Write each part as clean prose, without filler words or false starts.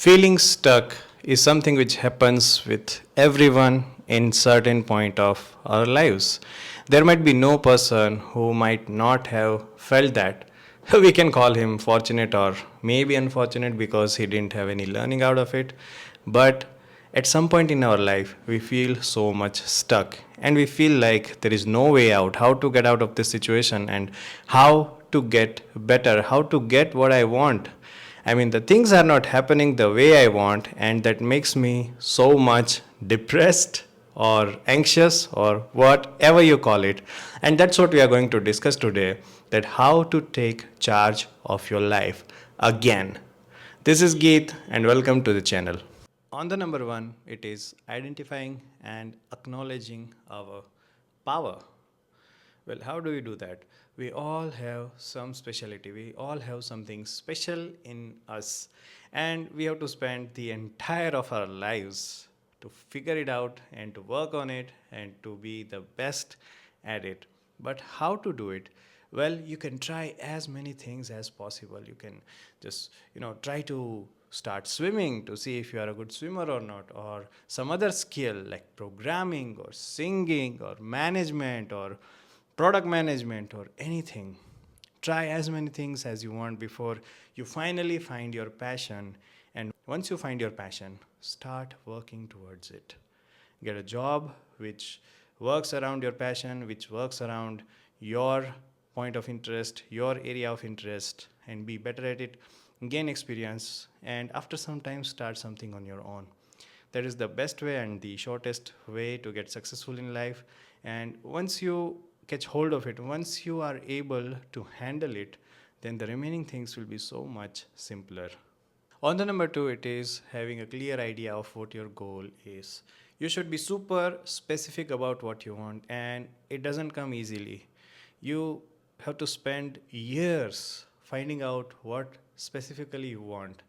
Feeling stuck is something which happens with everyone in certain point of our lives. There might be no person who might not have felt that. We can call him fortunate or maybe unfortunate because he didn't have any learning out of it. But at some point in our life, we feel so much stuck and we feel like there is no way out, how to get out of this situation and how to get better, how to get what I want. I mean, the things are not happening the way I want, and that makes me so much depressed or anxious or whatever you call it. And that's what we are going to discuss today, that how to take charge of your life again. This is Geet, and welcome to the channel. On the number one, it is identifying and acknowledging our power. Well, how do we do that? We all have some specialty. We all have something special in us. And we have to spend the entire of our lives to figure it out and to work on it and to be the best at it. But how to do it? Well, you can try as many things as possible. You can just, try to start swimming to see if you are a good swimmer or not, or some other skill like programming or singing or management or product management or anything. Try as many things as you want before you finally find your passion. And once you find your passion, start working towards it. Get a job which works around your passion, which works around your point of interest, your area of interest, and be better at it. Gain experience, and after some time, start something on your own. That is the best way and the shortest way to get successful in life. And once you catch hold of it, once you are able to handle it, then the remaining things will be so much simpler. On the number two, it is having a clear idea of what your goal is. You should be super specific about what you want, and it doesn't come easily. You have to spend years finding out what specifically you want,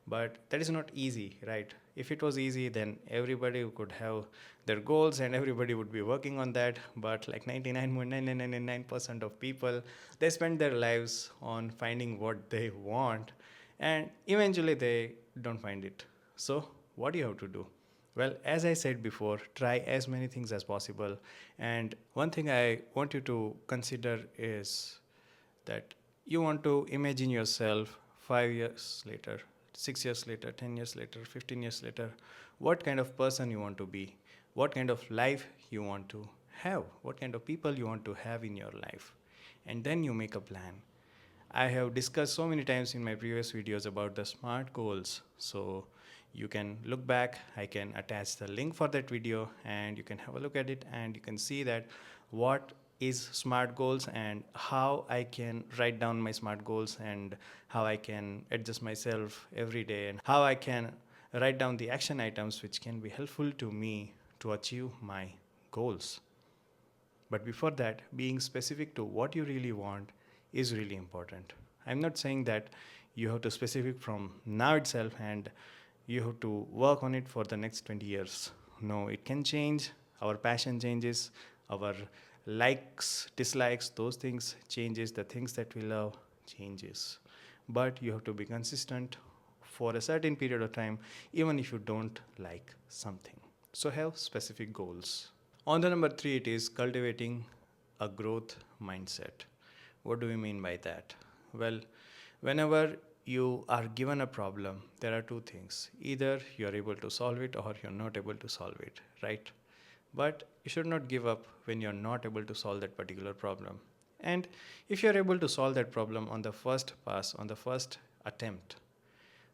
but that is not easy, right? If it was easy, then everybody could have their goals and everybody would be working on that. But like 99.9999% of people, they spend their lives on finding what they want, and eventually they don't find it. So what do you have to do? Well, as I said before, try as many things as possible. And one thing I want you to consider is that you want to imagine yourself 5 years later, 6 years later, 10 years later, 15 years later, what kind of person you want to be, what kind of life you want to have, what kind of people you want to have in your life. And then you make a plan. I have discussed so many times in my previous videos about the SMART goals. So you can look back, I can attach the link for that video and you can have a look at it and you can see that what is SMART goals and how I can write down my SMART goals and how I can adjust myself every day and how I can write down the action items which can be helpful to me to achieve my goals. But before that, being specific to what you really want is really important. I'm not saying that you have to specific from now itself and you have to work on it for the next 20 years. No, it can change. Our passion changes, our likes, dislikes, those things changes, the things that we love changes. But you have to be consistent for a certain period of time, even if you don't like something. So have specific goals. On the number three, it is cultivating a growth mindset. What do we mean by that? Well, whenever you are given a problem, there are two things. Either you are able to solve it or you're not able to solve it, right? But you should not give up when you're not able to solve that particular problem. And if you're able to solve that problem on the first pass, on the first attempt,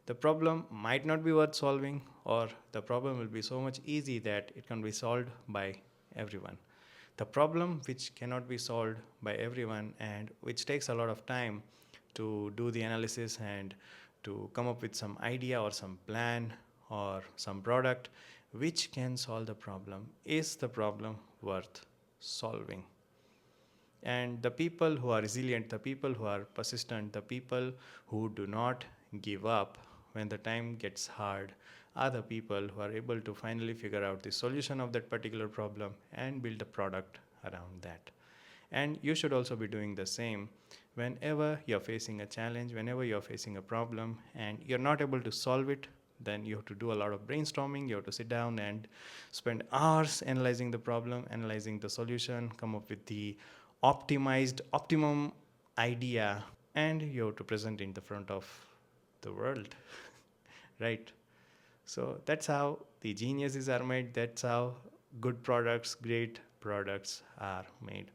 the problem might not be worth solving, or the problem will be so much easy that it can be solved by everyone. The problem which cannot be solved by everyone and which takes a lot of time to do the analysis and to come up with some idea or some plan or some product which can solve the problem is the problem worth solving. And the people who are resilient, the people who are persistent, the people who do not give up when the time gets hard are the people who are able to finally figure out the solution of that particular problem and build a product around that. And you should also be doing the same whenever you're facing a challenge, whenever you're facing a problem and you're not able to solve it then you have to do a lot of brainstorming. You have to sit down and spend hours analyzing the problem, analyzing the solution, come up with the optimized optimum idea, and you have to present in the front of the world. Right? So that's how the geniuses are made. That's how good products, great products are made.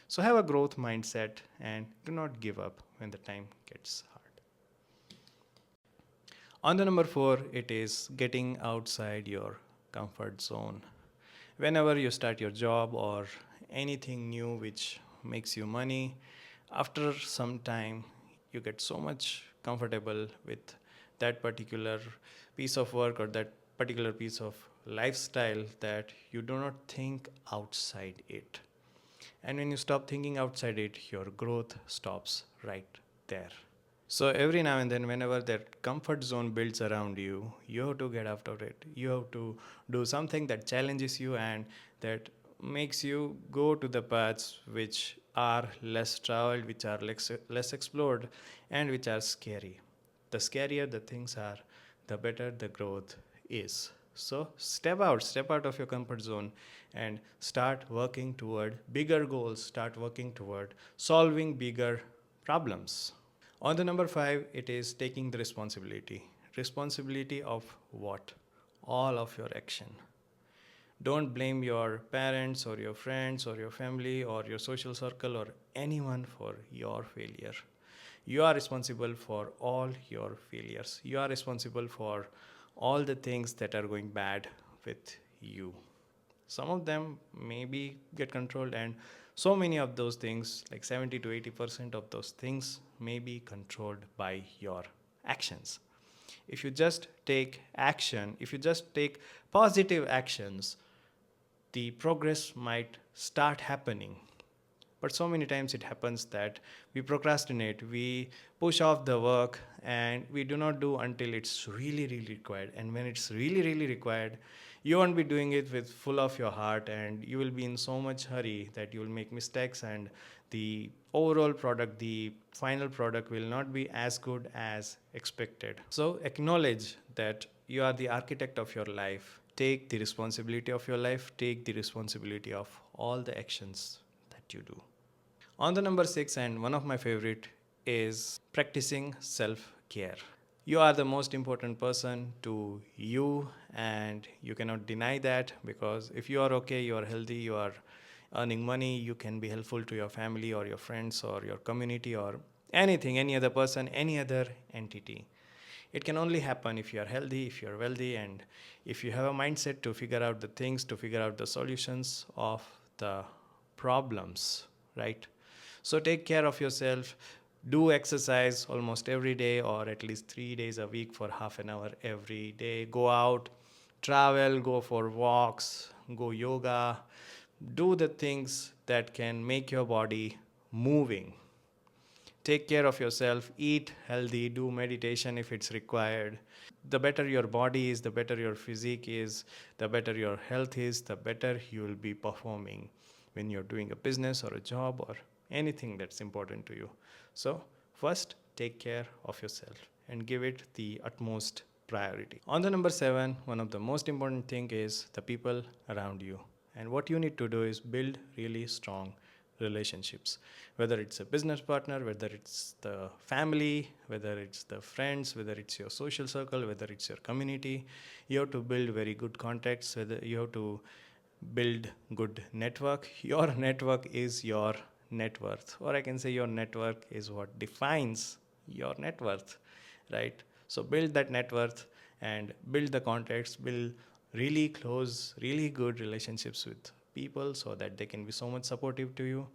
So have a growth mindset and do not give up when the time gets hard. On the number 4, it is getting outside your comfort zone. Whenever you start your job or anything new which makes you money, after some time you get so much comfortable with that particular piece of work or that particular piece of lifestyle that you do not think outside it. And when you stop thinking outside it, your growth stops right there. So every now and then, whenever that comfort zone builds around you, you have to get out of it. You have to do something that challenges you and that makes you go to the paths which are less traveled, which are less explored, and which are scary. The scarier the things are, the better the growth is. So step out of your comfort zone and start working toward bigger goals, start working toward solving bigger problems. On the number 5, it is taking the responsibility. Responsibility of what? All of your action. Don't blame your parents or your friends or your family or your social circle or anyone for your failure. You are responsible for all your failures. You are responsible for all the things that are going bad with you. Some of them maybe get controlled, and so many of those things, like 70 to 80% of those things, may be controlled by your actions. If you just take action, if you just take positive actions, the progress might start happening. But so many times it happens that we procrastinate, we push off the work, and we do not do until it's really, really required. And when it's really, really required, you won't be doing it with full of your heart, and you will be in so much hurry that you will make mistakes, and the overall product, the final product, will not be as good as expected. So acknowledge that you are the architect of your life. Take the responsibility of your life, take the responsibility of all the actions that you do. On the number 6, and one of my favorite, is practicing self care. You are the most important person to you, and you cannot deny that, because if you are okay, you are healthy, you are earning money, you can be helpful to your family or your friends or your community or anything, any other person, any other entity. It can only happen if you are healthy, if you are wealthy, and if you have a mindset to figure out the things, to figure out the solutions of the problems, right? So take care of yourself. Do exercise almost every day, or at least 3 days a week for half an hour every day. Go out, travel, go for walks, go yoga. Do the things that can make your body moving. Take care of yourself, eat healthy, do meditation if it's required. The better your body is, the better your physique is, the better your health is, the better you will be performing when you're doing a business or a job or anything that's important to you. So first, take care of yourself and give it the utmost priority. On the number 7, one of the most important thing is the people around you. And what you need to do is build really strong relationships, whether it's a business partner, whether it's the family, whether it's the friends, whether it's your social circle, whether it's your community. You have to build very good contacts, whether you have to build good network. Your network is your net worth, or I can say your network is what defines your net worth, right? So build that net worth and build the contacts, build really close, really good relationships with people so that they can be so much supportive to you.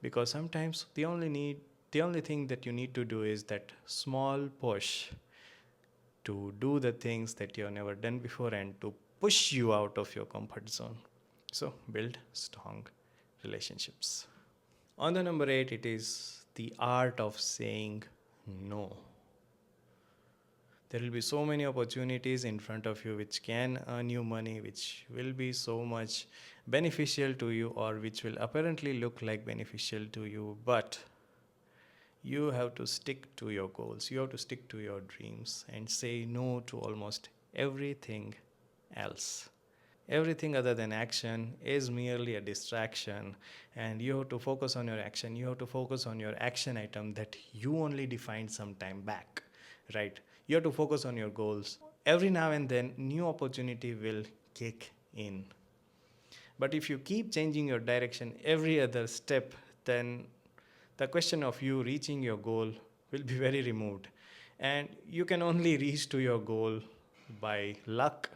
Because sometimes the only thing that you need to do is that small push to do the things that you have never done before and to push you out of your comfort zone. So build strong relationships. On the number 8, it is the art of saying no. There will be so many opportunities in front of you which can earn you money, which will be so much beneficial to you, or which will apparently look like beneficial to you, but you have to stick to your goals. You have to stick to your dreams and say no to almost everything else. Everything other than action is merely a distraction, and you have to focus on your action. You have to focus on your action item that you only defined some time back, right? You have to focus on your goals. Every now and then, new opportunity will kick in. But if you keep changing your direction every other step, then the question of you reaching your goal will be very removed. And you can only reach to your goal by luck.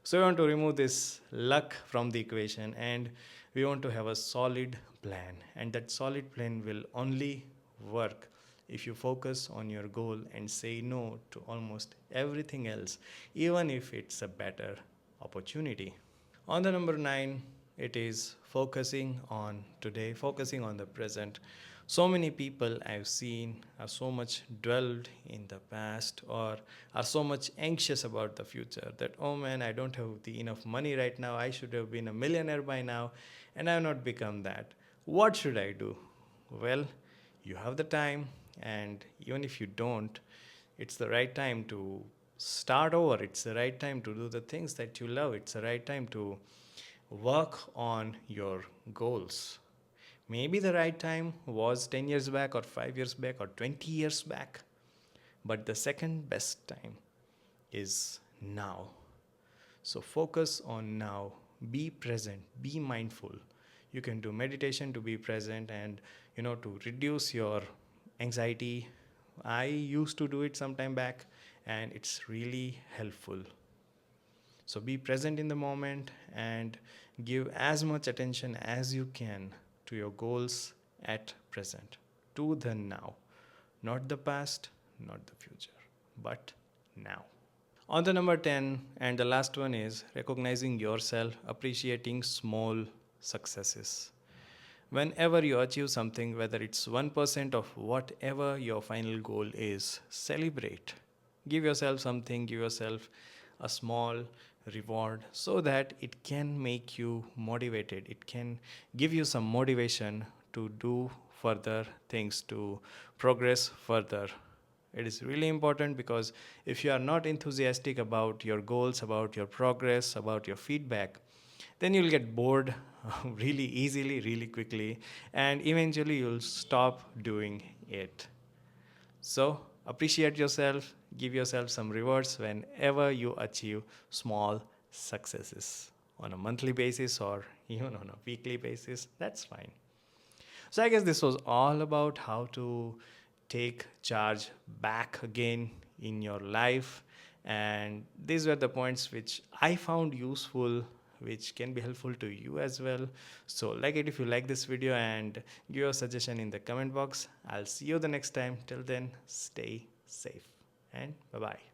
So we want to remove this luck from the equation, and we want to have a solid plan. And that solid plan will only work if you focus on your goal and say no to almost everything else, even if it's a better opportunity. On the number 9, it is focusing on today, focusing on the present. So many people I've seen are so much dwelled in the past or are so much anxious about the future that, oh man, I don't have the enough money right now. I should have been a millionaire by now, and I have not become that. What should I do? Well, you have the time, and even if you don't, it's the right time to start over. It's the right time to do the things that you love. It's the right time to work on your goals. Maybe the right time was 10 years back, or 5 years back, or 20 years back, but the second best time is now. So focus on now. Be present. Be mindful. You can do meditation to be present and to reduce your anxiety. I used to do it some time back, and it's really helpful. So be present in the moment and give as much attention as you can to your goals at present, to the now, not the past, not the future, but now. On the number 10, and the last one is recognizing yourself, appreciating small successes. Whenever you achieve something, whether it's 1% of whatever your final goal is, celebrate. Give yourself something, give yourself a small reward so that it can make you motivated. It can give you some motivation to do further things, to progress further. It is really important because if you are not enthusiastic about your goals, about your progress, about your feedback, then you'll get bored really easily, really quickly, and eventually you'll stop doing it. So, appreciate yourself, give yourself some rewards whenever you achieve small successes on a monthly basis or even on a weekly basis. That's fine. So, I guess this was all about how to take charge back again in your life. And these were the points which I found useful, which can be helpful to you as well. So, like it if you like this video and give your suggestion in the comment box. I'll see you the next time. Till then, stay safe and bye bye.